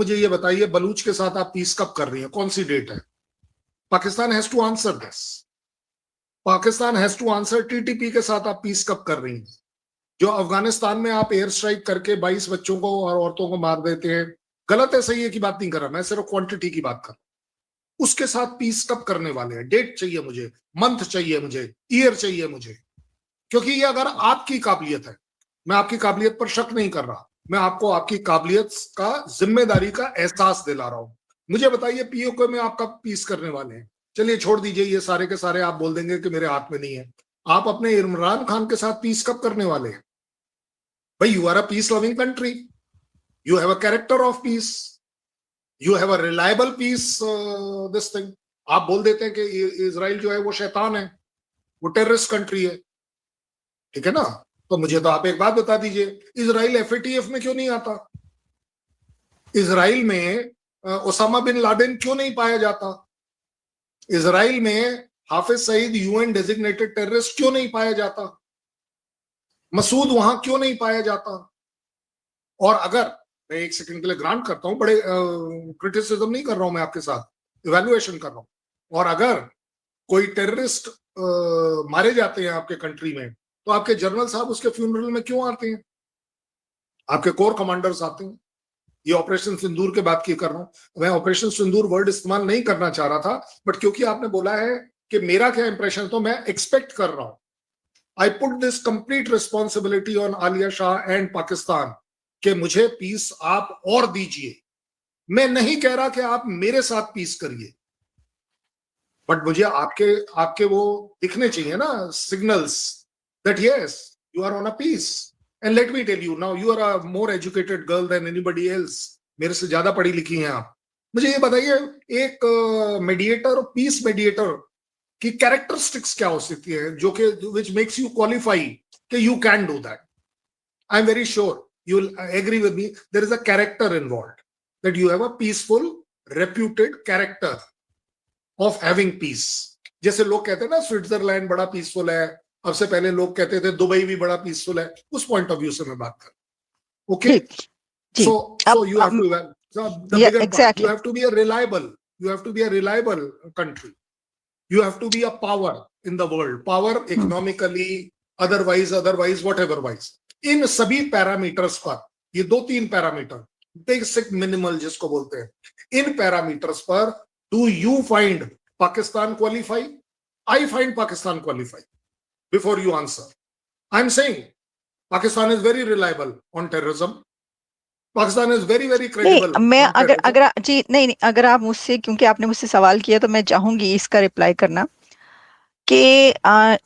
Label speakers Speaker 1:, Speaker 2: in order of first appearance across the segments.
Speaker 1: मुझे ये बताइए, बलूच के साथ आप पीस कब कर रही हैं, कौन सी डेट है? Pakistan has to answer this. Pakistan has to answer, TTP के साथ आप पीस कब कर रही हैं? जो अफगानिस्तान में आप एयर स्ट्राइक करके 22 बच्चों को और औरतों को मार देते हैं, गलत है सही है की बात नहीं कर रहा, मैं सिर्फ क्वांटिटी की बात कर रहा हूं। उसके साथ पीस कब करने वाले हैं? डेट चाहिए मुझे, मंथ चाहिए मुझे, ईयर चाहिए मुझे। क्योंकि ये अगर आपकी काबिलियत है, मैं आपकी काबिलियत पर शक नहीं कर रहा, मैं आपको आपकी काबिलियत का, जिम्मेदारी का एहसास दिला रहा हूं। मुझे बताइए पीओके में आप कब पीस करने वाले हैं? चलिए छोड़ दीजिए ये सारे के सारे, आप बोल देंगे कि मेरे हाथ में नहीं है। आप अपने इमरान खान के साथ पीस कब करने वाले हैं? भाई, you are a peace loving country, you have a character of peace, you have a reliable peace this thing. आप बोल देते हैं कि इजराइल जो है वो शैतान है, वो टेररिस्ट कंट्री है, ठीक है ना? तो मुझे तो आप एक बात बता दीजिए, इजराइल एफएटीएफ में क्यों नहीं आता? इजराइल में ओसामा बिन लादेन क्यों नहीं पाया जाता? इजराइल में Hafiz Saeed UN designated terrorist क्यों नहीं पाया जाता? मसूद वहां क्यों नहीं पाया जाता? और अगर मैं एक सेकंड के लिए ग्रांट करता हूं, बड़े क्रिटिसिज्म नहीं कर रहा हूं मैं आपके साथ, इवेल्युएशन कर रहा हूं, और अगर कोई टेररिस्ट मारे जाते हैं आपके कंट्री में, तो आपके जनरल साहब उसके फ्यूनरल में क्यों आते हैं? आपके कोर कमांडर्स आते हैं। ये ऑपरेशन सिंदूर के बात की कर रहा हूं मैं, ऑपरेशन सिंदूर वर्ड इस्तेमाल नहीं करना चाह रहा था, बट क्योंकि आपने बोला है कि मेरा क्या इंप्रेशन, तो मैं एक्सपेक्ट कर रहा हूं। I put this complete responsibility on Alia Shah and Pakistan कि मुझे पीस आप और दीजिए। मैं नहीं कह रहा कि आप मेरे साथ पीस करिए, बट मुझे आपके आपके वो दिखने चाहिए ना, signals, that yes you are on a peace. And let me tell you, now you are a more educated girl than anybody else, मेरे से ज्यादा पढ़ी लिखी हैं आप। मुझे ये बताइए, एक मीडिएटर, पीस मीडिएटर की कैरेक्टरिस्टिक्स क्या हो सकती है जो कि विच मेक्स यू क्वालिफाई कि you can do that? I am very sure you will agree with me, there is a character involved, that you have a peaceful, reputed character of having peace. जैसे लोग कहते हैं ना Switzerland बड़ा peaceful है, अब से पहले लोग कहते थे दुबई भी बड़ा पीसफुल है, उस पॉइंट ऑफ व्यू से मैं बात कर, okay? So you have to, so the bigger part, you have to be a reliable, you have to be a reliable country, you have to be a power in the world, power economically, otherwise whatever wise, इन सभी parameters पर, ये दो तीन parameter, basic minimal जिसको बोलते हैं, इन parameters पर do you find Pakistan qualify? I find Pakistan qualify. Before you answer, I am saying Pakistan is very reliable on terrorism, Pakistan is very very credible.
Speaker 2: मैं अगर जी नहीं, अगर आप मुझसे, क्योंकि आपने मुझसे सवाल किया तो मैं चाहूंगी इसका रिप्लाई करना कि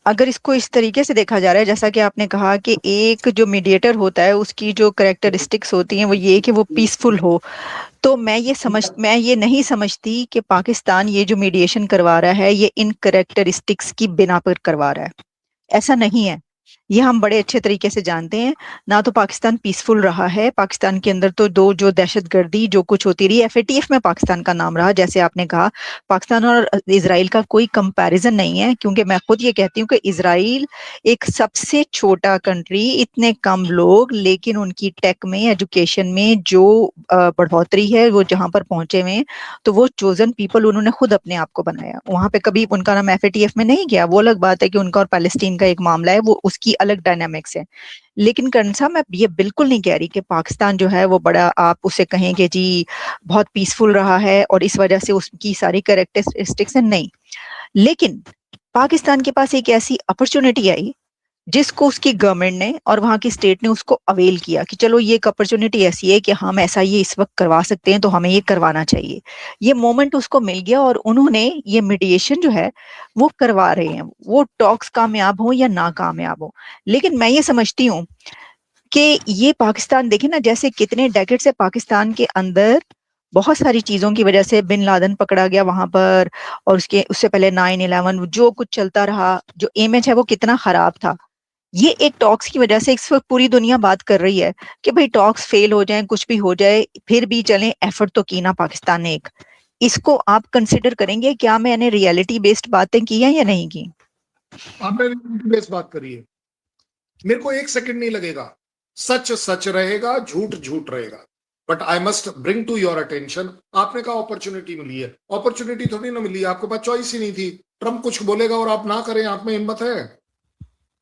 Speaker 2: अगर इसको इस तरीके से देखा जा रहा है, जैसा कि आपने कहा कि एक जो मीडिएटर होता है उसकी जो करेक्टरिस्टिक्स होती हैं वो ये कि वो पीसफुल हो, तो मैं ये नहीं समझती कि पाकिस्तान ये जो मीडिएशन करवा रहा है ये इन करेक्टरिस्टिक्स की बिना पर करवा रहा है। ऐसा नहीं है, ये हम बड़े अच्छे तरीके से जानते हैं। ना तो पाकिस्तान पीसफुल रहा है, पाकिस्तान के अंदर तो दो जो दहशतगर्दी जो कुछ होती रही, एफएटीएफ में पाकिस्तान का नाम रहा, जैसे आपने कहा पाकिस्तान और इजराइल का कोई कंपैरिजन नहीं है, क्योंकि मैं खुद ये कहती हूँ कि इजराइल एक सबसे छोटा कंट्री, इतने कम लोग, लेकिन उनकी टेक में, एजुकेशन में जो बढ़ोतरी है, वो जहां पर पहुंचे हुए हैं, तो वो चोजन पीपल, उन्होंने खुद अपने आप को बनाया। वहां पे कभी उनका नाम एफएटीएफ में नहीं गया, वो अलग बात है कि उनका और पैलेस्टीन का एक मामला है, वो उसकी अलग डायनामिक्स है। लेकिन करण साहब, मैं ये बिल्कुल नहीं कह रही कि पाकिस्तान जो है वो बड़ा, आप उसे कहेंगे जी बहुत पीसफुल रहा है और इस वजह से उसकी सारी कैरेक्टरिस्टिक्स है, नहीं। लेकिन पाकिस्तान के पास एक ऐसी अपॉर्चुनिटी आई जिसको उसकी गवर्नमेंट ने और वहां की स्टेट ने उसको अवेल किया कि चलो ये एक अपॉर्चुनिटी ऐसी है कि हम ऐसा ये इस वक्त करवा सकते हैं, तो हमें ये करवाना चाहिए। ये मोमेंट उसको मिल गया और उन्होंने ये मीडिएशन जो है वो करवा रहे हैं, वो टॉक्स कामयाब हो या ना कामयाब हो। लेकिन मैं ये समझती हूँ कि ये पाकिस्तान, देखे ना, जैसे कितने डेकेड से पाकिस्तान के अंदर बहुत सारी चीजों की वजह से बिन लादेन पकड़ा गया वहां पर, और उससे पहले 9/11 जो कुछ चलता रहा, जो इमेज है वो कितना खराब था। ये एक टॉक्स की वजह से इस वक्त पूरी दुनिया बात कर रही है कि भाई टॉक्स फेल हो जाए, कुछ भी हो जाए, फिर भी चलें, एफर्ट तो की ना पाकिस्तान ने एक। इसको आप कंसिडर करेंगे? क्या मैंने रियलिटी बेस्ड बातें की हैं या नहीं की?
Speaker 1: आपने बेस बात करी है, मेरे को एक सेकंड नहीं लगेगा, सच सच रहेगा, झूठ झूठ रहेगा। But I must bring to your attention, आपने कहा अपॉर्चुनिटी मिली है, अपॉर्चुनिटी थोड़ी ना मिली है, आपके पास चॉइस ही नहीं थी। ट्रम्प कुछ बोलेगा और आप ना करें, आप में हिम्मत है?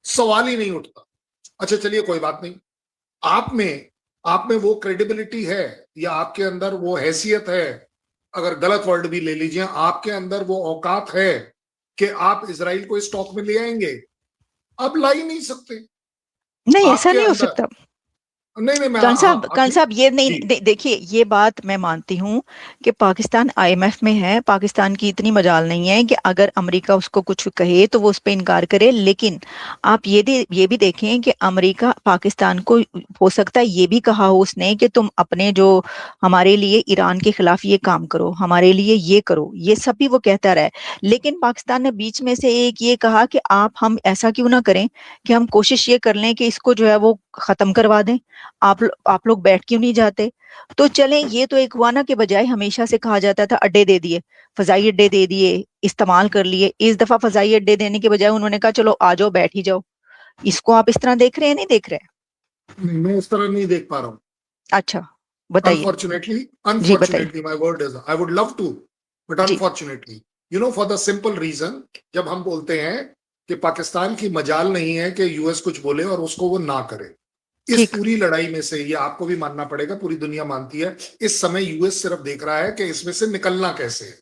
Speaker 1: सवाल ही नहीं उठता। अच्छा चलिए कोई बात नहीं, आप में वो क्रेडिबिलिटी है या आपके अंदर वो हैसियत है, अगर गलत वर्ड भी ले लीजिए, आपके अंदर वो औकात है कि आप इजराइल को इस टॉक में ले आएंगे? आप ला ही नहीं सकते।
Speaker 2: नहीं, ऐसा
Speaker 1: आपके
Speaker 2: नहीं हो
Speaker 1: अंदर
Speaker 2: सकता।
Speaker 1: नहीं मैं
Speaker 2: कंसाब
Speaker 1: अभी
Speaker 2: ये नहीं
Speaker 1: जी
Speaker 2: देखिए, ये बात मैं मानती हूँ कि पाकिस्तान आईएमएफ में है, पाकिस्तान की इतनी मजाल नहीं है कि अगर अमेरिका उसको कुछ कहे तो वो उस पर इनकार करे। लेकिन आप ये भी देखें कि अमेरिका पाकिस्तान को, हो सकता है ये भी कहा हो उसने कि तुम अपने जो हमारे लिए ईरान के खिलाफ ये काम करो, हमारे लिए ये करो, ये सब भी वो कहता रहा है। लेकिन पाकिस्तान ने बीच में से एक ये कहा कि हम ऐसा क्यों ना करें कि हम कोशिश ये कर लें कि इसको जो है वो खत्म करवा दें, आप लोग बैठ क्यों नहीं जाते? तो चलें, ये तो एक हुआ ना, के बजाय हमेशा से कहा जाता था अड्डे दे दिए, फजाई अड्डे दे दिए, इस्तेमाल कर लिए। इस दफा फजाई अड्डे देने के बजाय उन्होंने कहा चलो आ जाओ, बैठ ही जाओ। इसको आप इस तरह देख रहे हैं, नहीं देख रहे?
Speaker 1: नहीं, मैं इस तरह नहीं देख पा रहा हूँ।
Speaker 2: अच्छा, बताइए।
Speaker 1: Unfortunately,
Speaker 2: जी बताइए।
Speaker 1: unfortunately, my word is, I would love to, but
Speaker 2: ji.
Speaker 1: unfortunately, for the simple reason, जब हम बोलते हैं कि पाकिस्तान की मजाल नहीं है कि यूएस कुछ बोले और उसको वो ना करे, इस
Speaker 2: ठीक।
Speaker 1: पूरी लड़ाई में से ये आपको भी मानना पड़ेगा, पूरी दुनिया मानती है, इस समय यूएस सिर्फ देख रहा है कि इसमें से निकलना कैसे है।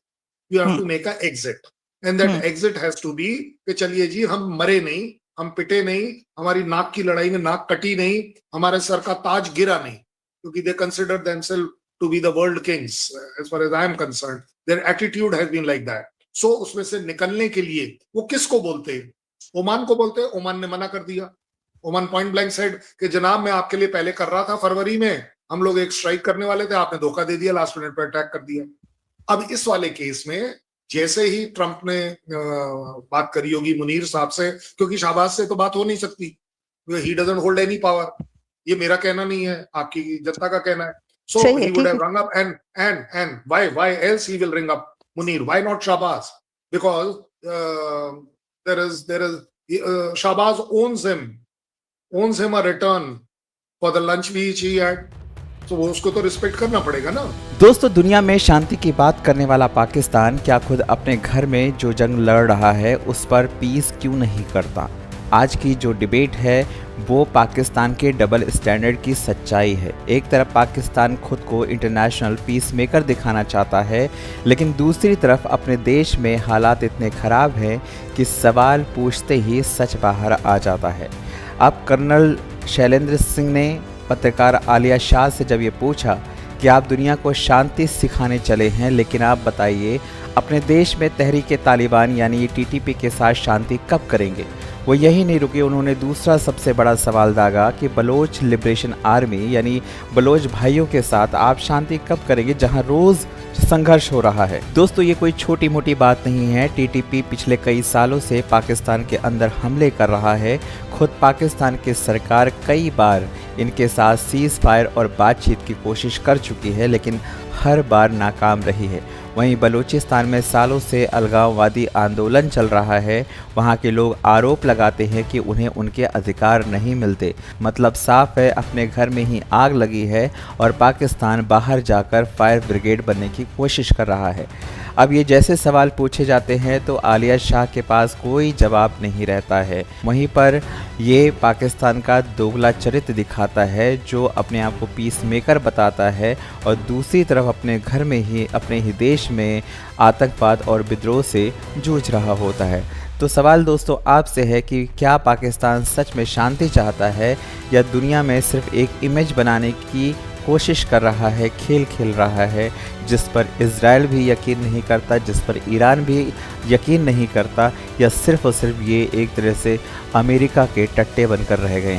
Speaker 1: You have to make a exit, and that exit has to be कि चलिए जी, हम मरे नहीं, हम पिटे नहीं, हमारी नाक की लड़ाई में नाक कटी नहीं, हमारे सर का ताज गिरा नहीं, क्योंकि they consider themselves to be the world kings, as far as I am concerned. Their attitude has been like that. So उसमें से निकलने के लिए वो किसको बोलते हैं? ओमान को बोलते हैं। ओमान ने मना कर दिया। ओमान पॉइंट ब्लैंक साइड कि जनाब मैं आपके लिए पहले कर रहा था, फरवरी में हम लोग एक स्ट्राइक करने वाले थे, आपने धोखा दे दिया, लास्ट मिनट पर अटैक कर दिया। अब इस वाले केस में जैसे ही ट्रंप ने बात करी होगी मुनीर साहब से, क्योंकि शाहबाज से तो बात हो नहीं सकती, he doesn't hold any power, ये मेरा कहना नहीं है, आपकी जनता का कहना है। So
Speaker 2: सही है,
Speaker 1: he would
Speaker 2: ठीक
Speaker 1: have
Speaker 2: है।
Speaker 1: rung up, and why else he will ring up Munir? Why not Shahbaz? Because there is Shahbaz owns him a return for the lunch which he had. तो वो उसको तो respect करना पड़ेगा ना।
Speaker 3: दोस्तों, दुनिया में शांति की बात करने वाला पाकिस्तान क्या खुद अपने घर में जो जंग लड़ रहा है उस पर पीस क्यों नहीं करता? आज की जो डिबेट है वो पाकिस्तान के डबल स्टैंडर्ड की सच्चाई है। एक तरफ पाकिस्तान खुद को इंटरनेशनल पीस मेकर दिखाना चाहता है, लेकिन दूसरी तरफ अपने देश में हालात इतने ख़राब हैं कि सवाल पूछते ही सच बाहर आ जाता है। अब कर्नल शैलेंद्र सिंह ने पत्रकार आलिया शाह से जब ये पूछा कि आप दुनिया को शांति सिखाने चले हैं, लेकिन आप बताइए अपने देश में तहरीक तालिबान यानी टीटीपी के साथ शांति कब करेंगे, वो यही नहीं रुके। उन्होंने दूसरा सबसे बड़ा सवाल दागा कि बलोच लिबरेशन आर्मी यानी बलोच भाइयों के साथ आप शांति कब करेंगे, जहां रोज़ संघर्ष हो रहा है। दोस्तों, ये कोई छोटी मोटी बात नहीं है। टीटीपी पिछले कई सालों से पाकिस्तान के अंदर हमले कर रहा है। खुद पाकिस्तान की सरकार कई बार इनके साथ सीज़ फायर और बातचीत की कोशिश कर चुकी है, लेकिन हर बार नाकाम रही है। वहीं बलूचिस्तान में सालों से अलगाववादी आंदोलन चल रहा है। वहाँ के लोग आरोप लगाते हैं कि उन्हें उनके अधिकार नहीं मिलते। मतलब साफ है, अपने घर में ही आग लगी है और पाकिस्तान बाहर जाकर फायर ब्रिगेड बनने की कोशिश कर रहा है। अब ये जैसे सवाल पूछे जाते हैं तो आलिया शाह के पास कोई जवाब नहीं रहता है। वहीं पर ये पाकिस्तान का दोगला चरित्र दिखाता है, जो अपने आप को पीस मेकर बताता है और दूसरी तरफ अपने घर में ही, अपने ही देश में आतंकवाद और विद्रोह से जूझ रहा होता है। तो सवाल दोस्तों आपसे है कि क्या पाकिस्तान सच में शांति चाहता है या दुनिया में सिर्फ एक इमेज बनाने की कोशिश कर रहा है, खेल खेल रहा है, जिस पर इजराइल भी यकीन नहीं करता, जिस पर ईरान भी यकीन नहीं करता, या सिर्फ और सिर्फ ये एक तरह से अमेरिका के टट्टे बनकर रह गए।